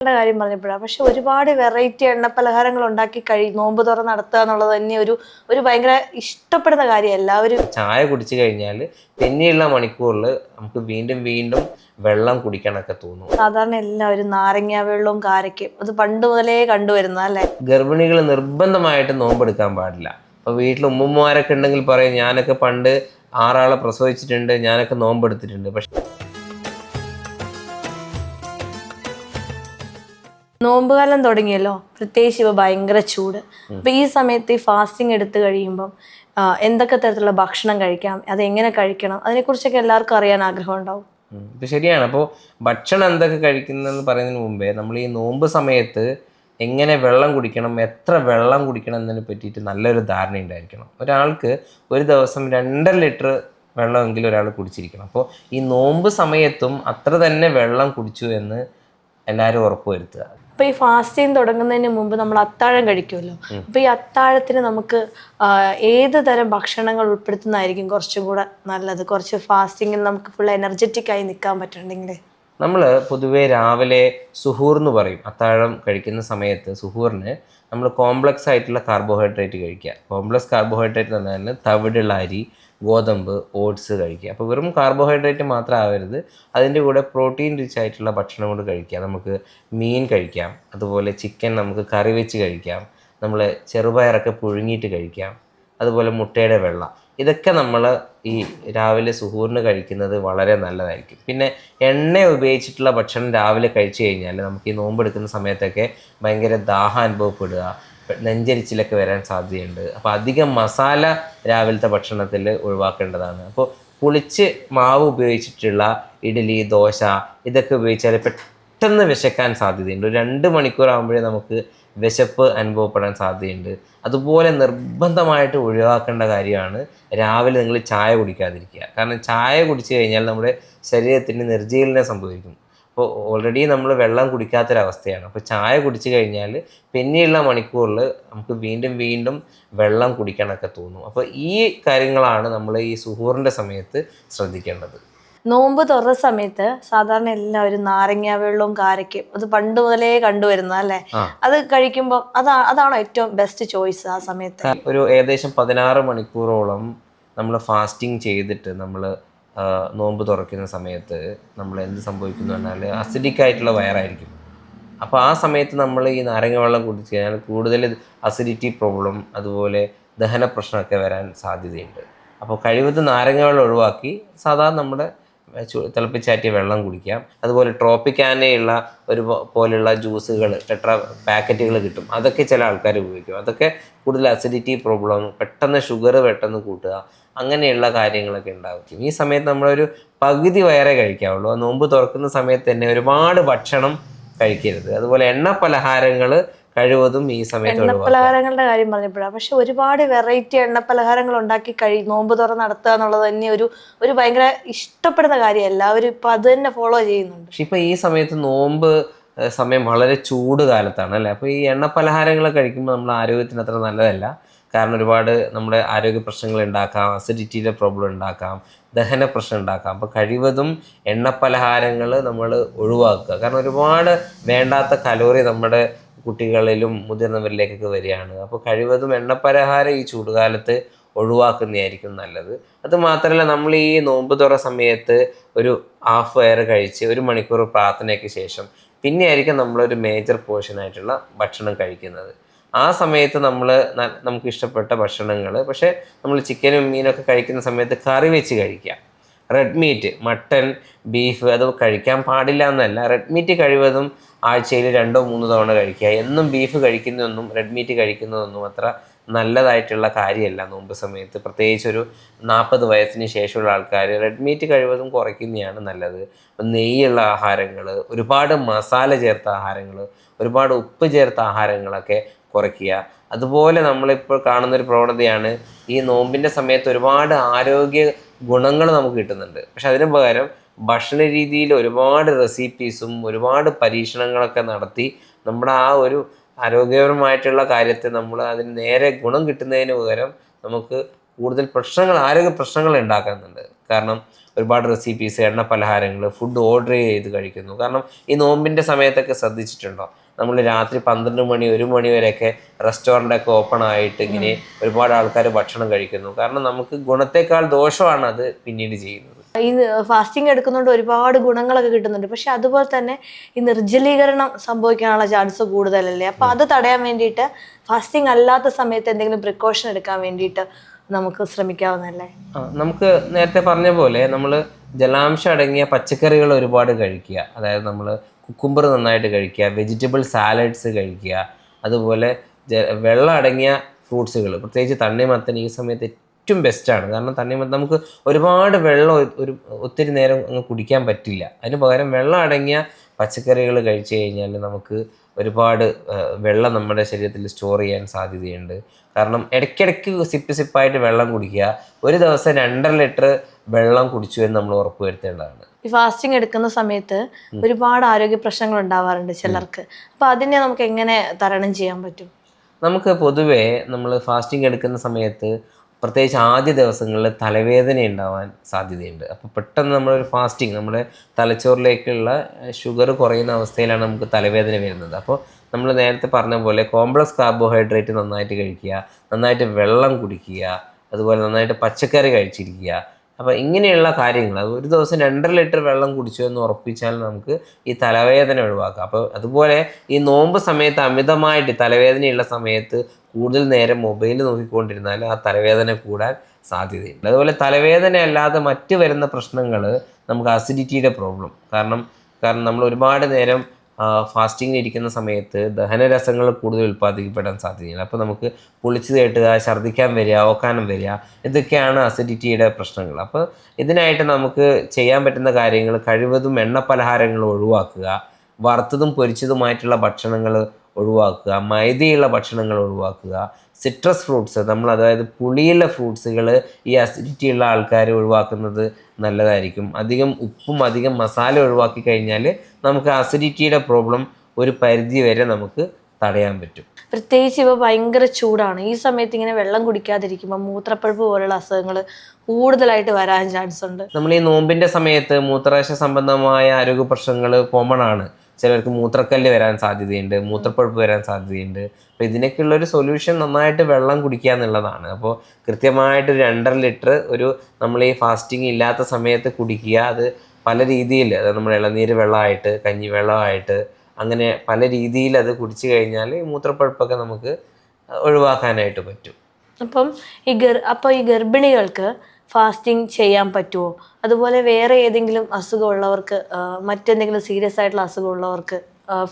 കാര്യം പറഞ്ഞപ്പോഴാണ്. പക്ഷെ ഒരുപാട് വെറൈറ്റി എണ്ണ പലഹാരങ്ങൾ ഉണ്ടാക്കി നോമ്പ് തുറ നടത്തുക എന്നുള്ളത് തന്നെ ഒരു ഭയങ്കര ഇഷ്ടപ്പെടുന്ന കാര്യം എല്ലാവരും. ചായ കുടിച്ചു കഴിഞ്ഞാൽ പിന്നെയുള്ള മണിക്കൂറിൽ നമുക്ക് വീണ്ടും വീണ്ടും വെള്ളം കുടിക്കാനൊക്കെ തോന്നും. സാധാരണ എല്ലാവരും നാരങ്ങ വെള്ളവും കാരക്കും അത് പണ്ട് മുതലേ കണ്ടുവരുന്ന അല്ലേ. ഗർഭിണികൾ നിർബന്ധമായിട്ട് നോമ്പെടുക്കാൻ പാടില്ല. അപ്പോൾ വീട്ടിൽ ഉമ്മമാരൊക്കെ ഉണ്ടെങ്കിൽ പറയും, ഞാനൊക്കെ പണ്ട് 6 ആളെ പ്രസവിച്ചിട്ടുണ്ട്, ഞാനൊക്കെ നോമ്പെടുത്തിട്ടുണ്ട്. പക്ഷെ നോമ്പുകാലം തുടങ്ങിയല്ലോ, പ്രത്യേകിച്ച് ഇപ്പൊ ഭയങ്കര ചൂട്. അപ്പൊ ഈ സമയത്ത് ഈ ഫാസ്റ്റിംഗ് എടുത്തു കഴിയുമ്പം എന്തൊക്കെ തരത്തിലുള്ള ഭക്ഷണം കഴിക്കാം, അതെങ്ങനെ കഴിക്കണം, അതിനെക്കുറിച്ചൊക്കെ എല്ലാവർക്കും അറിയാൻ ആഗ്രഹം ഉണ്ടാവും. ഇത് ശരിയാണ്. അപ്പോൾ ഭക്ഷണം എന്തൊക്കെ കഴിക്കുന്നതെന്ന് പറയുന്നതിന് മുമ്പേ നമ്മൾ ഈ നോമ്പ് സമയത്ത് എങ്ങനെ വെള്ളം കുടിക്കണം, എത്ര വെള്ളം കുടിക്കണം എന്നതിനെ പറ്റിയിട്ട് നല്ലൊരു ധാരണ ഉണ്ടായിരിക്കണം. ഒരാൾക്ക് ഒരു ദിവസം 2.5 ലിറ്റർ വെള്ളമെങ്കിലും ഒരാൾ കുടിച്ചിരിക്കണം. അപ്പോൾ ഈ നോമ്പ് സമയത്തും അത്ര തന്നെ വെള്ളം കുടിച്ചു എന്ന് എല്ലാവരും ഉറപ്പുവരുത്തുക. അപ്പൊ ഈ ഫാസ്റ്റിംഗ് തുടങ്ങുന്നതിന് മുമ്പ് നമ്മൾ അത്താഴം കഴിക്കുമല്ലോ. അപ്പൊ ഈ അത്താഴത്തിന് നമുക്ക് ഏത് തരം ഭക്ഷണങ്ങൾ ഉൾപ്പെടുത്തുന്നതായിരിക്കും കുറച്ചും കൂടെ നല്ലത്? കുറച്ച് ഫാസ്റ്റിങ്ങിൽ നമുക്ക് ഫുൾ എനർജറ്റിക് ആയി നിൽക്കാൻ പറ്റുന്നുണ്ടെങ്കിൽ. നമ്മൾ പൊതുവേ രാവിലെ സുഹൂർ എന്ന് പറയും. അത്താഴം കഴിക്കുന്ന സമയത്ത് സുഹൂറിന് നമ്മൾ കോംപ്ലക്സ് ആയിട്ടുള്ള കാർബോഹൈഡ്രേറ്റ് കഴിക്കുക. കോംപ്ലക്സ് കാർബോഹൈഡ്രേറ്റ് എന്ന് പറഞ്ഞാൽ തവിടുള്ള അരി, ഗോതമ്പ്, ഓട്സ് കഴിക്കുക. അപ്പോൾ വെറും കാർബോഹൈഡ്രേറ്റ് മാത്രം ആവരുത്, അതിൻ്റെ കൂടെ പ്രോട്ടീൻ റിച്ച് ആയിട്ടുള്ള ഭക്ഷണം കൊണ്ട് കഴിക്കുക. നമുക്ക് മീൻ കഴിക്കാം, അതുപോലെ ചിക്കൻ നമുക്ക് കറി വെച്ച് കഴിക്കാം, നമ്മൾ ചെറുപയറൊക്കെ പുഴുങ്ങിയിട്ട് കഴിക്കാം, അതുപോലെ മുട്ടയുടെ വെള്ള. ഇതൊക്കെ നമ്മൾ ഈ രാവിലെ സുഹൂറിന് കഴിക്കുന്നത് വളരെ നല്ലതായിരിക്കും. പിന്നെ എണ്ണ ഉപയോഗിച്ചിട്ടുള്ള ഭക്ഷണം രാവിലെ കഴിച്ചു കഴിഞ്ഞാൽ നമുക്ക് ഈ നോമ്പെടുക്കുന്ന സമയത്തൊക്കെ ഭയങ്കര ദാഹം അനുഭവപ്പെടുക, നെഞ്ചരിച്ചിലൊക്കെ വരാൻ സാധ്യതയുണ്ട്. അപ്പോൾ അധികം മസാല രാവിലത്തെ ഭക്ഷണത്തിൽ ഒഴിവാക്കേണ്ടതാണ്. അപ്പോൾ പുളിച്ച് മാവ് ഉപയോഗിച്ചിട്ടുള്ള ഇഡ്ഡലി, ദോശ ഇതൊക്കെ ഉപയോഗിച്ചാൽ പെട്ടെന്ന് വിശക്കാൻ സാധ്യതയുണ്ട്. 2 മണിക്കൂർ ആകുമ്പോഴേ നമുക്ക് വിശപ്പ് അനുഭവപ്പെടാൻ സാധ്യതയുണ്ട്. അതുപോലെ നിർബന്ധമായിട്ട് ഒഴിവാക്കേണ്ട കാര്യമാണ് രാവിലെ നിങ്ങൾ ചായ കുടിക്കാതിരിക്കുക. കാരണം ചായ കുടിച്ചു കഴിഞ്ഞാൽ നമ്മുടെ ശരീരത്തിന് നിർജ്ജീലനം സംഭവിക്കും. അപ്പോൾ ഓൾറെഡി നമ്മൾ വെള്ളം കുടിക്കാത്തൊരവസ്ഥയാണ്. അപ്പോൾ ചായ കുടിച്ചു കഴിഞ്ഞാൽ പിന്നെയുള്ള മണിക്കൂറിൽ നമുക്ക് വീണ്ടും വീണ്ടും വെള്ളം കുടിക്കാനൊക്കെ തോന്നും. അപ്പോൾ ഈ കാര്യങ്ങളാണ് നമ്മൾ ഈ സുഹൂറിൻ്റെ സമയത്ത് ശ്രദ്ധിക്കേണ്ടത്. നോമ്പ് തുറന്ന സമയത്ത് സാധാരണ എല്ലാവരും നാരങ്ങ വെള്ളവും കാരക്കും അത് പണ്ട് മുതലേ കണ്ടുവരുന്ന അല്ലേ. അത് കഴിക്കുമ്പോൾ അതാണോ ഏറ്റവും ബെസ്റ്റ് ചോയ്സ് ആ സമയത്ത്? ഒരു ഏകദേശം 16 മണിക്കൂറോളം നമ്മൾ ഫാസ്റ്റിംഗ് ചെയ്തിട്ട് നമ്മൾ നോമ്പ് തുറക്കുന്ന സമയത്ത് നമ്മൾ എന്ത് സംഭവിക്കുന്നു പറഞ്ഞാൽ അസിഡിക് ആയിട്ടുള്ള വയറായിരിക്കും. അപ്പോൾ ആ സമയത്ത് നമ്മൾ ഈ നാരങ്ങ വെള്ളം കുടിച്ച് കഴിഞ്ഞാൽ കൂടുതൽ അസിഡിറ്റി പ്രോബ്ലം, അതുപോലെ ദഹന പ്രശ്നമൊക്കെ വരാൻ സാധ്യതയുണ്ട്. അപ്പോൾ കഴിവതും നാരങ്ങ വെള്ളം ഒഴിവാക്കി സാധാരണ നമ്മുടെ തിളപ്പിച്ചാറ്റിയ വെള്ളം കുടിക്കാം. അതുപോലെ ട്രോപ്പിക്കാനയുള്ള പോലെയുള്ള ജ്യൂസുകൾ, ടെട്രാ പാക്കറ്റുകൾ കിട്ടും, അതൊക്കെ ചില ആൾക്കാർ ഉപയോഗിക്കും. അതൊക്കെ കൂടുതൽ അസിഡിറ്റി പ്രോബ്ലം, പെട്ടെന്ന് ഷുഗർ പെട്ടെന്ന് കൂട്ടുക, അങ്ങനെയുള്ള കാര്യങ്ങളൊക്കെ ഉണ്ടാകും. ഈ സമയത്ത് നമ്മളൊരു പകുതി വയറേ കഴിക്കാവുള്ളൂ. നോമ്പ് തുറക്കുന്ന സമയത്ത് തന്നെ ഒരുപാട് ഭക്ഷണം കഴിക്കരുത്. അതുപോലെ എണ്ണ പലഹാരങ്ങൾ കഴിവതും ഈ സമയത്ത് എണ്ണ പലഹാരങ്ങളുടെ കാര്യം പറഞ്ഞപ്പോഴാണ്. പക്ഷെ ഒരുപാട് വെറൈറ്റി എണ്ണ പലഹാരങ്ങൾ ഉണ്ടാക്കി നോമ്പ് തുറ നടത്തുക എന്നുള്ളത് തന്നെ ഒരു ഭയങ്കര ഇഷ്ടപ്പെടുന്ന കാര്യം എല്ലാവരും ഇപ്പൊ അത് തന്നെ ഫോളോ ചെയ്യുന്നുണ്ട്. പക്ഷെ ഇപ്പൊ ഈ സമയത്ത് നോമ്പ് സമയം വളരെ ചൂട് കാലത്താണ് അല്ലേ. അപ്പോൾ ഈ എണ്ണ പലഹാരങ്ങൾ കഴിക്കുമ്പോൾ നമ്മുടെ ആരോഗ്യത്തിന് അത്ര നല്ലതല്ല. കാരണം ഒരുപാട് നമ്മുടെ ആരോഗ്യ പ്രശ്നങ്ങൾ ഉണ്ടാക്കാം, അസിഡിറ്റിയുടെ പ്രോബ്ലം ഉണ്ടാക്കാം, ദഹന പ്രശ്നം ഉണ്ടാക്കാം. അപ്പോൾ കഴിവതും എണ്ണ പലഹാരങ്ങൾ നമ്മൾ ഒഴിവാക്കുക. കാരണം ഒരുപാട് വേണ്ടാത്ത കലോറി നമ്മുടെ കുട്ടികളിലും മുതിർന്നവരിലേക്കൊക്കെ വരികയാണ്. അപ്പോൾ കഴിവതും എണ്ണപ്പലഹാരം ഈ ചൂടുകാലത്ത് ഒഴിവാക്കുന്നതായിരിക്കും നല്ലത്. അത് മാത്രമല്ല, നമ്മൾ ഈ നോമ്പ് തുറ സമയത്ത് ഒരു ഹാഫ് വയർ കഴിച്ച് 1 മണിക്കൂർ പ്രാർത്ഥനയ്ക്ക് ശേഷം പിന്നെ ആയിരിക്കും നമ്മളൊരു മേജർ പോർഷനായിട്ടുള്ള ഭക്ഷണം കഴിക്കുന്നത്. ആ സമയത്ത് നമുക്ക് ഇഷ്ടപ്പെട്ട ഭക്ഷണങ്ങൾ, പക്ഷേ നമ്മൾ ചിക്കനും മീനൊക്കെ കഴിക്കുന്ന സമയത്ത് കറി വെച്ച് കഴിക്കുക. റെഡ് മീറ്റ്, മട്ടൺ, ബീഫ് അത് കഴിക്കാൻ പാടില്ല എന്നല്ല. റെഡ് മീറ്റ് കഴിവതും ആഴ്ചയിൽ 2-3 തവണ കഴിക്കുക. എന്നും ബീഫ് കഴിക്കുന്നതൊന്നും റെഡ് മീറ്റ് കഴിക്കുന്നതൊന്നും അത്ര നല്ലതായിട്ടുള്ള കാര്യമല്ല നോമ്പ് സമയത്ത്. പ്രത്യേകിച്ച് ഒരു 40 വയസ്സിന് ശേഷമുള്ള ആൾക്കാർ റെഡ് മീറ്റ് കഴിവതും കുറയ്ക്കുന്നതാണ് നല്ലത്. നെയ്യുള്ള ആഹാരങ്ങൾ, ഒരുപാട് മസാല ചേർത്ത ആഹാരങ്ങൾ, ഒരുപാട് ഉപ്പ് ചേർത്ത ആഹാരങ്ങളൊക്കെ കുറയ്ക്കുക. അതുപോലെ നമ്മളിപ്പോൾ കാണുന്നൊരു പ്രവണതയാണ്, ഈ നോമ്പിൻ്റെ സമയത്ത് ഒരുപാട് ആരോഗ്യ ഗുണങ്ങൾ നമുക്ക് കിട്ടുന്നുണ്ട്. പക്ഷെ അതിന് പകരം ഭക്ഷണ രീതിയിൽ ഒരുപാട് റെസിപ്പീസും ഒരുപാട് പരീക്ഷണങ്ങളൊക്കെ നടത്തി നമ്മുടെ ആ ഒരു ആരോഗ്യപരമായിട്ടുള്ള കാര്യത്തെ നമ്മൾ അതിന് നേരെ ഗുണം കിട്ടുന്നതിന് പകരം നമുക്ക് കൂടുതൽ പ്രശ്നങ്ങൾ, ആരോഗ്യ പ്രശ്നങ്ങൾ ഉണ്ടാക്കുന്നുണ്ട്. കാരണം ഒരുപാട് റെസിപ്പീസ്, എണ്ണ പലഹാരങ്ങൾ, ഫുഡ് ഓർഡർ ചെയ്ത് കഴിക്കുന്നു. കാരണം ഈ നോമ്പിൻ്റെ സമയത്തൊക്കെ ശ്രദ്ധിച്ചിട്ടുണ്ടോ, നമ്മൾ രാത്രി 12 മണി 1 മണി വരെയൊക്കെ റെസ്റ്റോറൻ്റൊക്കെ ഓപ്പൺ ആയിട്ട് ഇങ്ങനെ ഒരുപാട് ആൾക്കാർ ഭക്ഷണം കഴിക്കുന്നു. കാരണം നമുക്ക് ഗുണത്തേക്കാൾ ദോഷമാണ് അത് പിന്നീട് ചെയ്യുന്നത്. ഈ ഫാസ്റ്റിംഗ് എടുക്കുന്നതുകൊണ്ട് ഒരുപാട് ഗുണങ്ങളൊക്കെ കിട്ടുന്നുണ്ട്. പക്ഷെ അതുപോലെ തന്നെ ഈ നിർജ്ജലീകരണം സംഭവിക്കാനുള്ള ചാൻസ് കൂടുതലല്ലേ? അപ്പൊ അത് തടയാൻ വേണ്ടിയിട്ട് ഫാസ്റ്റിംഗ് അല്ലാത്ത സമയത്ത് എന്തെങ്കിലും പ്രിക്കോഷൻ എടുക്കാൻ വേണ്ടിയിട്ട് നമുക്ക് ശ്രമിക്കാവുന്നല്ലേ? നമുക്ക് നേരത്തെ പറഞ്ഞ പോലെ നമ്മൾ ജലാംശം അടങ്ങിയ പച്ചക്കറികൾ ഒരുപാട് കഴിക്കുക. അതായത് നമ്മൾ കുക്കുംബർ നന്നായിട്ട് കഴിക്കുക, വെജിറ്റബിൾ സാലഡ്സ് കഴിക്കുക, അതുപോലെ വെള്ളം അടങ്ങിയ ഫ്രൂട്ട്സുകൾ, പ്രത്യേകിച്ച് തണ്ണിമത്തൻ ഈ സമയത്ത് ഏറ്റവും ബെസ്റ്റാണ്. കാരണം തണ്ണിമത്തൻ നമുക്ക് ഒരുപാട് വെള്ളം ഒത്തിരി നേരം അങ്ങ് കുടിക്കാൻ പറ്റില്ല. അതിന് പകരം വെള്ളം അടങ്ങിയ പച്ചക്കറികൾ കഴിച്ചു കഴിഞ്ഞാൽ നമുക്ക് ഒരുപാട് വെള്ളം നമ്മുടെ ശരീരത്തിൽ സ്റ്റോർ ചെയ്യാൻ സാധ്യതയുണ്ട്. കാരണം ഇടയ്ക്കിടയ്ക്ക് സിപ്പായിട്ട് വെള്ളം കുടിക്കുക. ഒരു ദിവസം 2.5 ലിറ്റർ വെള്ളം കുടിച്ചു എന്ന് നമ്മൾ ഉറപ്പ് വരുത്തേണ്ടതാണ്. ഈ ഫാസ്റ്റിംഗ് എടുക്കുന്ന സമയത്ത് ഒരുപാട് ആരോഗ്യ പ്രശ്നങ്ങൾ ഉണ്ടാവാറുണ്ട് ചിലർക്ക്. അപ്പൊ അതിനെ നമുക്ക് എങ്ങനെ തരണം ചെയ്യാൻ പറ്റും? നമുക്ക് പൊതുവേ നമ്മൾ ഫാസ്റ്റിംഗ് എടുക്കുന്ന സമയത്ത് പ്രത്യേകിച്ച് ആദ്യ ദിവസങ്ങളിൽ തലവേദന ഉണ്ടാവാൻ സാധ്യതയുണ്ട്. അപ്പോൾ പെട്ടെന്ന് നമ്മളൊരു ഫാസ്റ്റിംഗ്, നമ്മുടെ തലച്ചോറിലേക്കുള്ള ഷുഗർ കുറയുന്ന അവസ്ഥയിലാണ് നമുക്ക് തലവേദന വരുന്നത്. അപ്പോൾ നമ്മൾ നേരത്തെ പറഞ്ഞ പോലെ കോംപ്ലക്സ് കാർബോഹൈഡ്രേറ്റ് നന്നായിട്ട് കഴിക്കുക, നന്നായിട്ട് വെള്ളം കുടിക്കുക, അതുപോലെ നന്നായിട്ട് പച്ചക്കറി കഴിച്ചിരിക്കുക. അപ്പോൾ ഇങ്ങനെയുള്ള കാര്യങ്ങൾ, അത് ഒരു ദിവസം 2.5 ലിറ്റർ വെള്ളം കുടിച്ചു എന്ന് ഉറപ്പിച്ചാൽ നമുക്ക് ഈ തലവേദന ഒഴിവാക്കാം. അപ്പോൾ അതുപോലെ ഈ നോമ്പ് സമയത്ത് അമിതമായിട്ട് തലവേദനയുള്ള സമയത്ത് കൂടുതൽ നേരം മൊബൈൽ നോക്കിക്കൊണ്ടിരുന്നാൽ ആ തലവേദന കൂടാൻ സാധ്യതയുണ്ട്. അതുപോലെ തലവേദന അല്ലാതെ മറ്റ് വരുന്ന പ്രശ്നങ്ങൾ നമുക്ക് അസിഡിറ്റിയുടെ പ്രോബ്ലം, കാരണം നമ്മൾ ഒരുപാട് നേരം ഫാസ്റ്റിങ്ങിൽ ഇരിക്കുന്ന സമയത്ത് ദഹനരസങ്ങൾ കൂടുതൽ ഉൽപ്പാദിക്കപ്പെടാൻ സാധ്യതയുണ്ട്. അപ്പോൾ നമുക്ക് പുളിച്ച് തേട്ടുക, ഛർദ്ദിക്കാൻ വരിക, ഓക്കാനം വരിക, ഇതൊക്കെയാണ് അസിഡിറ്റിയുടെ പ്രശ്നങ്ങൾ. അപ്പോൾ ഇതിനായിട്ട് നമുക്ക് ചെയ്യാൻ പറ്റുന്ന കാര്യങ്ങൾ, കഴിവതും എണ്ണ പലഹാരങ്ങൾ ഒഴിവാക്കുക, വറുത്തതും പൊരിച്ചതുമായിട്ടുള്ള ഭക്ഷണങ്ങൾ ഒഴിവാക്കുക, മൈദയുള്ള ഭക്ഷണങ്ങൾ ഒഴിവാക്കുക, സിട്രസ് ഫ്രൂട്ട്സ്, അതായത് പുളിയുള്ള ഫ്രൂട്ട്സുകൾ ഈ അസിഡിറ്റി ഉള്ള ആൾക്കാർ ഒഴിവാക്കുന്നത് നല്ലതായിരിക്കും. അധികം ഉപ്പും അധികം മസാല ഒഴിവാക്കി കഴിഞ്ഞാൽ നമുക്ക് അസിഡിറ്റിയുടെ പ്രോബ്ലം ഒരു പരിധി വരെ നമുക്ക് തടയാൻ പറ്റും. പ്രത്യേകിച്ച് ഇപ്പോൾ ഭയങ്കര ചൂടാണ്. ഈ സമയത്ത് ഇങ്ങനെ വെള്ളം കുടിക്കാതിരിക്കുമ്പോൾ മൂത്രപ്പഴുപ്പ് പോലുള്ള അസുഖങ്ങൾ കൂടുതലായിട്ട് വരാൻ ചാൻസ് ഉണ്ട്. നമ്മൾ ഈ നോമ്പിൻ്റെ സമയത്ത് മൂത്രാശയ സംബന്ധമായ ആരോഗ്യ പ്രശ്നങ്ങൾ കോമൺ ആണ്. ചിലർക്ക് മൂത്രക്കല്ല് വരാൻ സാധ്യതയുണ്ട്, മൂത്രപ്പഴുപ്പ് വരാൻ സാധ്യതയുണ്ട്. അപ്പോൾ ഇതിനൊക്കെയുള്ളൊരു സൊല്യൂഷൻ നന്നായിട്ട് വെള്ളം കുടിക്കുക എന്നുള്ളതാണ്. അപ്പോൾ കൃത്യമായിട്ട് 2.5 ലിറ്റർ നമ്മൾ ഈ ഫാസ്റ്റിംഗ് ഇല്ലാത്ത സമയത്ത് കുടിക്കുക. അത് പല രീതിയിൽ, അതായത് നമ്മൾ ഇളനീര് വെള്ളമായിട്ട്, കഞ്ഞി വെള്ളമായിട്ട്, അങ്ങനെ പല രീതിയിൽ അത് കുടിച്ചു കഴിഞ്ഞാൽ ഈ മൂത്രപ്പഴുപ്പൊക്കെ നമുക്ക് ഒഴിവാക്കാനായിട്ട് പറ്റും. അപ്പോൾ ഈ ഗർഭിണികൾക്ക് ഫാസ്റ്റിംഗ് ചെയ്യാൻ പറ്റുമോ? അതുപോലെ വേറെ ഏതെങ്കിലും അസുഖമുള്ളവർക്ക്, മറ്റെന്തെങ്കിലും സീരിയസ് ആയിട്ടുള്ള അസുഖമുള്ളവർക്ക്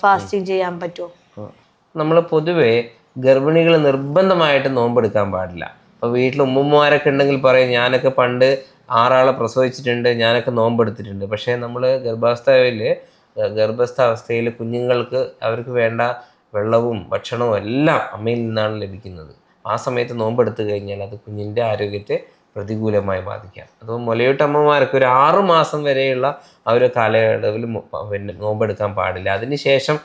ഫാസ്റ്റിംഗ് ചെയ്യാൻ പറ്റുമോ? നമ്മൾ പൊതുവേ ഗർഭിണികൾ നിർബന്ധമായിട്ട് നോമ്പെടുക്കാൻ പാടില്ല. അപ്പോൾ വീട്ടിൽ ഉമ്മമാരൊക്കെ ഉണ്ടെങ്കിൽ പറയും, ഞാനൊക്കെ പണ്ട് 6 ആളെ പ്രസവിച്ചിട്ടുണ്ട്, ഞാനൊക്കെ നോമ്പെടുത്തിട്ടുണ്ട്. പക്ഷേ നമ്മൾ ഗർഭസ്ഥാവസ്ഥയിൽ കുഞ്ഞുങ്ങൾക്ക് അവർക്ക് വേണ്ട വെള്ളവും ഭക്ഷണവും എല്ലാം അമ്മയിൽ നിന്നാണ് ലഭിക്കുന്നത്. ആ സമയത്ത് നോമ്പെടുത്തു കഴിഞ്ഞാൽ അത് കുഞ്ഞിൻ്റെ ആരോഗ്യത്തെ പ്രതികൂലമായി ബാധിക്കാം. അതുപോലെ മുലയൂട്ടമ്മമാർക്ക് ഒരു 6 മാസം വരെയുള്ള ആ ഒരു കാലയളവിൽ നോമ്പെടുക്കാൻ പാടില്ല. അതിനുശേഷം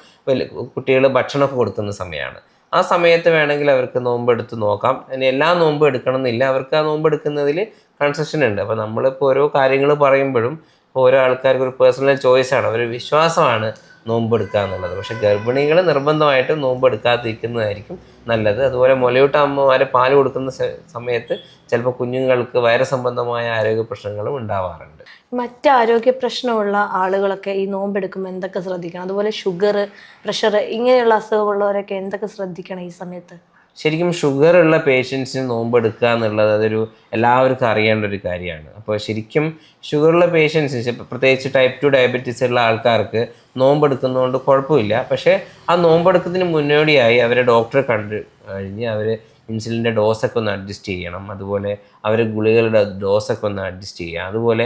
കുട്ടികൾ ഭക്ഷണമൊക്കെ കൊടുക്കുന്ന സമയമാണ്. ആ സമയത്ത് വേണമെങ്കിൽ അവർക്ക് നോമ്പെടുത്ത് നോക്കാം. അതിന് എല്ലാ നോമ്പും എടുക്കണം എന്നില്ല, അവർക്ക് ആ നോമ്പെടുക്കുന്നതിൽ കൺസെഷൻ ഉണ്ട്. അപ്പോൾ നമ്മളിപ്പോൾ ഓരോ കാര്യങ്ങൾ പറയുമ്പോഴും ഓരോ ആൾക്കാർക്ക് ഒരു പേഴ്സണൽ ചോയ്സാണ്, ഒരു വിശ്വാസമാണ് നോമ്പെടുക്കുക എന്നുള്ളത്. പക്ഷേ ഗർഭിണികൾ നിർബന്ധമായിട്ടും നോമ്പെടുക്കാതിരിക്കുന്നതായിരിക്കും നല്ലത്. അതുപോലെ മുലയൂട്ട അമ്മമാർ പാല് കൊടുക്കുന്ന സമയത്ത് ചിലപ്പോൾ കുഞ്ഞുങ്ങൾക്ക് വയറ് സംബന്ധമായ ആരോഗ്യ പ്രശ്നങ്ങളും ഉണ്ടാവാറുണ്ട്. മറ്റ് ആരോഗ്യ പ്രശ്നമുള്ള ആളുകളൊക്കെ ഈ നോമ്പെടുക്കുമ്പോൾ എന്തൊക്കെ ശ്രദ്ധിക്കണം? അതുപോലെ ഷുഗർ, പ്രഷർ ഇങ്ങനെയുള്ള അസുഖമുള്ളവരൊക്കെ എന്തൊക്കെ ശ്രദ്ധിക്കണം ഈ സമയത്ത്? ശരിക്കും ഷുഗർ ഉള്ള പേഷ്യൻസിന് നോമ്പെടുക്കുക എന്നുള്ളത് അതൊരു എല്ലാവർക്കും അറിയേണ്ട ഒരു കാര്യമാണ്. അപ്പോൾ ശരിക്കും ഷുഗറുള്ള പേഷ്യൻസിന്, പ്രത്യേകിച്ച് ടൈപ്പ് 2 ഡയബറ്റീസ് ഉള്ള ആൾക്കാർക്ക് നോമ്പെടുക്കുന്നതുകൊണ്ട് കുഴപ്പമില്ല. പക്ഷേ ആ നോമ്പെടുക്കുന്നതിന് മുന്നോടിയായി അവരെ ഡോക്ടറെ കണ്ടു കഴിഞ്ഞ് അവർ ഇൻസുലിൻ്റെ ഡോസൊക്കെ ഒന്ന് അഡ്ജസ്റ്റ് ചെയ്യണം. അതുപോലെ അവർ ഗുളികളുടെ ഡോസൊക്കെ ഒന്ന് അഡ്ജസ്റ്റ് ചെയ്യുക. അതുപോലെ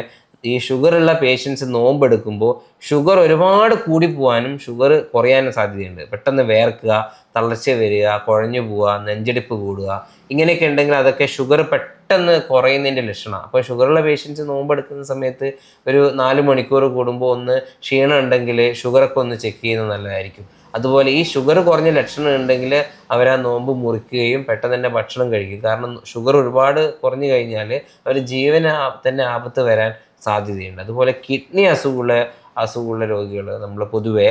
ഈ ഷുഗറുള്ള പേഷ്യൻസ് നോമ്പെടുക്കുമ്പോൾ ഷുഗർ ഒരുപാട് കൂടിപ്പോവാനും ഷുഗർ കുറയാനും സാധ്യതയുണ്ട്. പെട്ടെന്ന് വേർക്കുക, തളർച്ച വരിക, കുഴഞ്ഞു പോവുക, നെഞ്ചടിപ്പ് കൂടുക, ഇങ്ങനെയൊക്കെ ഉണ്ടെങ്കിൽ അതൊക്കെ ഷുഗർ പെട്ടെന്ന് കുറയുന്നതിൻ്റെ ലക്ഷണമാണ്. അപ്പോൾ ഷുഗറുള്ള പേഷ്യൻസ് നോമ്പെടുക്കുന്ന സമയത്ത് ഒരു 4 മണിക്കൂർ കൂടുമ്പോൾ ഒന്ന് ക്ഷീണം ഉണ്ടെങ്കിൽ ഷുഗറൊക്കെ ഒന്ന് ചെക്ക് ചെയ്യുന്നത് നല്ലതായിരിക്കും. അതുപോലെ ഈ ഷുഗർ കുറഞ്ഞ ലക്ഷണം ഉണ്ടെങ്കിൽ അവർ ആ നോമ്പ് മുറിക്കുകയും പെട്ടെന്ന് തന്നെ ഭക്ഷണം കഴിക്കും. കാരണം ഷുഗർ ഒരുപാട് കുറഞ്ഞു കഴിഞ്ഞാൽ അവർ ജീവന് തന്നെ ആപത്ത് വരാൻ സാധ്യതയുണ്ട്. അതുപോലെ കിഡ്നി അസുഖമുള്ള രോഗികൾ നമ്മൾ പൊതുവേ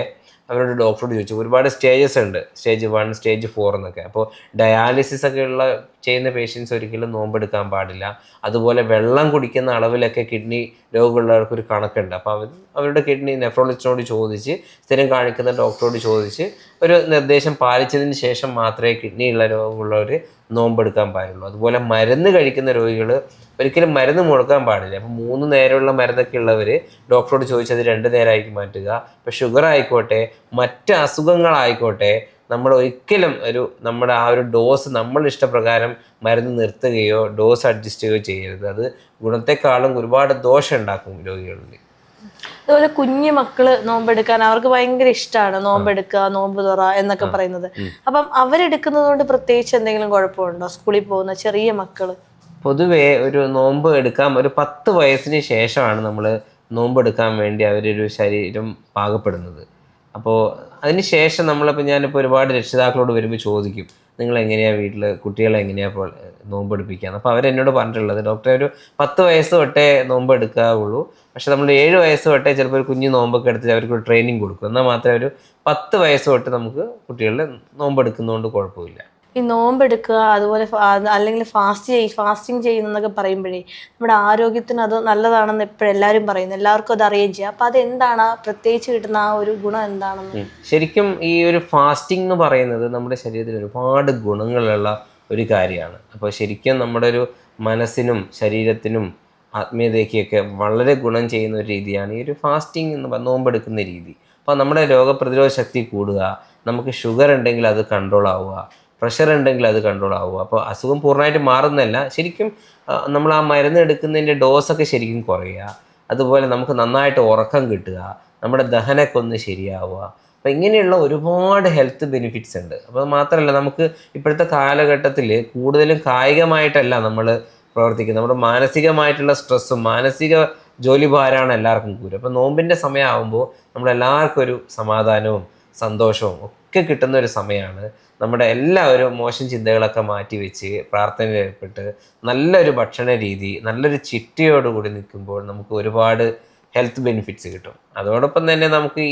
അവരോട് ഡോക്ടറോട് ചോദിച്ചു, ഒരുപാട് സ്റ്റേജസ് ഉണ്ട്, സ്റ്റേജ് 1 സ്റ്റേജ് 4 എന്നൊക്കെ. അപ്പോൾ ഡയാലിസിസ് ഒക്കെ ചെയ്യുന്ന പേഷ്യൻസ് ഒരിക്കലും നോമ്പെടുക്കാൻ പാടില്ല. അതുപോലെ വെള്ളം കുടിക്കുന്ന അളവിലൊക്കെ കിഡ്നി രോഗമുള്ളവർക്ക് ഒരു കണക്കുണ്ട്. അപ്പോൾ അവരുടെ കിഡ്നി നെഫ്രോളജിസ്റ്റിനോട് ചോദിച്ച്, സ്ഥിരം കാണിക്കുന്ന ഡോക്ടറോട് ചോദിച്ച് ഒരു നിർദ്ദേശം പാലിച്ചതിന് ശേഷം മാത്രമേ കിഡ്നി ഉള്ള രോഗമുള്ളവർ നോമ്പെടുക്കാൻ പാടുള്ളൂ. അതുപോലെ മരുന്ന് കഴിക്കുന്ന രോഗികൾ ഒരിക്കലും മരുന്ന് മുടക്കാൻ പാടില്ല. അപ്പോൾ 3 നേരമുള്ള മരുന്നൊക്കെ ഉള്ളവർ ഡോക്ടറോട് ചോദിച്ചത് 2 നേരമാക്കി മാറ്റുക. ഇപ്പോൾ ഷുഗർ ആയിക്കോട്ടെ, മറ്റ് അസുഖങ്ങളായിക്കോട്ടെ, നമ്മൾ ഒരിക്കലും നമ്മുടെ ആ ഒരു ഡോസ് നമ്മൾ ഇഷ്ടപ്രകാരം മരുന്ന് നിർത്തുകയോ ഡോസ് അഡ്ജസ്റ്റ് ചെയ്യുകയോ ചെയ്യരുത്. അത് ഗുണത്തെക്കാളും ഒരുപാട് ദോഷം ഉണ്ടാക്കും രോഗികളിൽ. അതുപോലെ കുഞ്ഞു മക്കള് നോമ്പെടുക്കാൻ അവർക്ക് ഭയങ്കര ഇഷ്ടമാണ് നോമ്പെടുക്കുക, നോമ്പ് തുറ എന്നൊക്കെ പറയുന്നത്. അപ്പം അവരെടുക്കുന്നത് കൊണ്ട് പ്രത്യേകിച്ച് എന്തെങ്കിലും കുഴപ്പമുണ്ടോ? സ്കൂളിൽ പോകുന്ന ചെറിയ മക്കള് പൊതുവേ ഒരു നോമ്പ് എടുക്കാൻ ഒരു 10 വയസ്സിന് ശേഷമാണ് നമ്മൾ നോമ്പെടുക്കാൻ വേണ്ടി അവരൊരു ശരീരം പാകപ്പെടുന്നത്. അപ്പോൾ അതിന് ശേഷം ഞാനിപ്പോൾ ഒരുപാട് രക്ഷിതാക്കളോട് വരുമ്പോൾ ചോദിക്കും, നിങ്ങൾ എങ്ങനെയാണ് വീട്ടിൽ കുട്ടികളെ എങ്ങനെയാണ് നോമ്പെടുപ്പിക്കുക? അപ്പോൾ അവരെന്നോട് പറഞ്ഞിട്ടുള്ളത്, ഡോക്ടറെ ഒരു 10 വയസ്സ് തൊട്ടേ നോമ്പ് എടുക്കാവുള്ളൂ. പക്ഷെ നമ്മൾ 7 വയസ്സ് തൊട്ടേ ചിലപ്പോൾ ഒരു കുഞ്ഞ് നോമ്പൊക്കെ എടുത്ത് അവർക്ക് ട്രെയിനിങ് കൊടുക്കും. എന്നാൽ മാത്രമേ ഒരു 10 വയസ്സ് തൊട്ട് നമുക്ക് കുട്ടികളെ നോമ്പെടുക്കുന്നതുകൊണ്ട് കുഴപ്പമില്ല. ഈ നോമ്പെടുക്കുക അതുപോലെ അല്ലെങ്കിൽ ഫാസ്റ്റിംഗ് ചെയ്യുന്നതൊക്കെ പറയുമ്പോഴേ നമ്മുടെ ആരോഗ്യത്തിന് അത് നല്ലതാണെന്ന് എപ്പോഴും എല്ലാവരും പറയുന്നു, എല്ലാവർക്കും അത് അറിയുകയും ചെയ്യാം. അപ്പം അതെന്താണ് പ്രത്യേകിച്ച് കിട്ടുന്ന ആ ഒരു ഗുണം എന്താണെന്ന്? ശരിക്കും ഈ ഒരു ഫാസ്റ്റിംഗ് എന്ന് പറയുന്നത് നമ്മുടെ ശരീരത്തിൽ ഒരുപാട് ഗുണങ്ങളുള്ള ഒരു കാര്യമാണ്. അപ്പോൾ ശരിക്കും നമ്മുടെ ഒരു മനസ്സിനും ശരീരത്തിനും ആത്മീയതയ്ക്കൊക്കെ വളരെ ഗുണം ചെയ്യുന്ന ഒരു രീതിയാണ് ഈ ഒരു ഫാസ്റ്റിംഗ് എന്ന് നോമ്പെടുക്കുന്ന രീതി. അപ്പോൾ നമ്മുടെ രോഗപ്രതിരോധ ശക്തി കൂടുക, നമുക്ക് ഷുഗർ ഉണ്ടെങ്കിൽ അത് കൺട്രോൾ ആവുക, പ്രഷർ ഉണ്ടെങ്കിൽ അത് കൺട്രോൾ ആവുക. അപ്പോൾ അസുഖം പൂർണ്ണമായിട്ട് മാറുന്നതല്ല, ശരിക്കും നമ്മൾ ആ മരുന്ന് എടുക്കുന്നതിൻ്റെ ഡോസൊക്കെ ശരിക്കും കുറയുക. അതുപോലെ നമുക്ക് നന്നായിട്ട് ഉറക്കം കിട്ടുക, നമ്മുടെ ദഹനമൊക്കെ ഒന്ന് ശരിയാവുക. അപ്പോൾ ഇങ്ങനെയുള്ള ഒരുപാട് ഹെൽത്ത് ബെനിഫിറ്റ്സ് ഉണ്ട്. അപ്പോൾ മാത്രമല്ല, നമുക്ക് ഇപ്പോഴത്തെ കാലഘട്ടത്തിൽ കൂടുതലും കായികമായിട്ടല്ല നമ്മൾ പ്രവർത്തിക്കുന്നത്, നമ്മുടെ മാനസികമായിട്ടുള്ള സ്ട്രെസ്സും മാനസിക ജോലി ഭാരമാണ് എല്ലാവർക്കും കൂടുതൽ. അപ്പോൾ നോമ്പിൻ്റെ സമയമാകുമ്പോൾ നമ്മളെല്ലാവർക്കും ഒരു സമാധാനവും സന്തോഷവും ഒക്കെ കിട്ടുന്ന ഒരു സമയമാണ്. നമ്മുടെ എല്ലാവരും മോശം ചിന്തകളൊക്കെ മാറ്റി വെച്ച് പ്രാർത്ഥനയിൽ ഏർപ്പെട്ട് നല്ലൊരു ഭക്ഷണ രീതി, നല്ലൊരു ചിട്ടയോടുകൂടി നിൽക്കുമ്പോൾ നമുക്ക് ഒരുപാട് ഹെൽത്ത് ബെനിഫിറ്റ്സ് കിട്ടും. അതോടൊപ്പം തന്നെ നമുക്ക്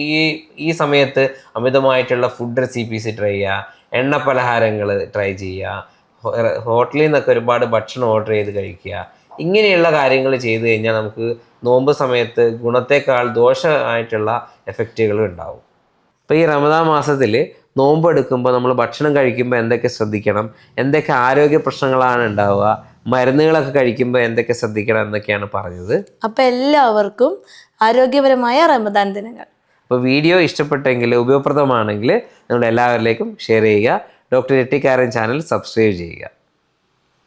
ഈ സമയത്ത് അമിതമായിട്ടുള്ള ഫുഡ് റെസിപ്പീസ് ട്രൈ ചെയ്യുക, എണ്ണ പലഹാരങ്ങൾ ട്രൈ ചെയ്യുക, ഹോട്ടലിൽ നിന്നൊക്കെ ഒരുപാട് ഭക്ഷണം ഓർഡർ ചെയ്ത് കഴിക്കുക. ഇങ്ങനെയുള്ള കാര്യങ്ങൾ ചെയ്തു കഴിഞ്ഞാൽ നമുക്ക് നോമ്പ് സമയത്ത് ഗുണത്തേക്കാൾ ദോഷമായിട്ടുള്ള എഫക്റ്റുകൾ ഉണ്ടാവും. ഇപ്പോൾ ഈ റമദാൻ മാസത്തിൽ നോമ്പ് എടുക്കുമ്പോൾ നമ്മൾ ഭക്ഷണം കഴിക്കുമ്പോൾ എന്തൊക്കെ ശ്രദ്ധിക്കണം, എന്തൊക്കെ ആരോഗ്യ പ്രശ്നങ്ങളാണ് ഉണ്ടാവുക, മരുന്നുകളൊക്കെ കഴിക്കുമ്പോൾ എന്തൊക്കെ ശ്രദ്ധിക്കണം എന്നൊക്കെയാണ് പറഞ്ഞത്. അപ്പോൾ എല്ലാവർക്കും ആരോഗ്യപരമായ റമദാൻ ദിനങ്ങൾ. അപ്പോൾ വീഡിയോ ഇഷ്ടപ്പെട്ടെങ്കിൽ, ഉപയോഗപ്രദമാണെങ്കിൽ നിങ്ങൾ എല്ലാവരിലേക്കും ഷെയർ ചെയ്യുക. ഡോക്ടർ എട്ടിക്കാരൻ ചാനൽ സബ്സ്ക്രൈബ് ചെയ്യുക.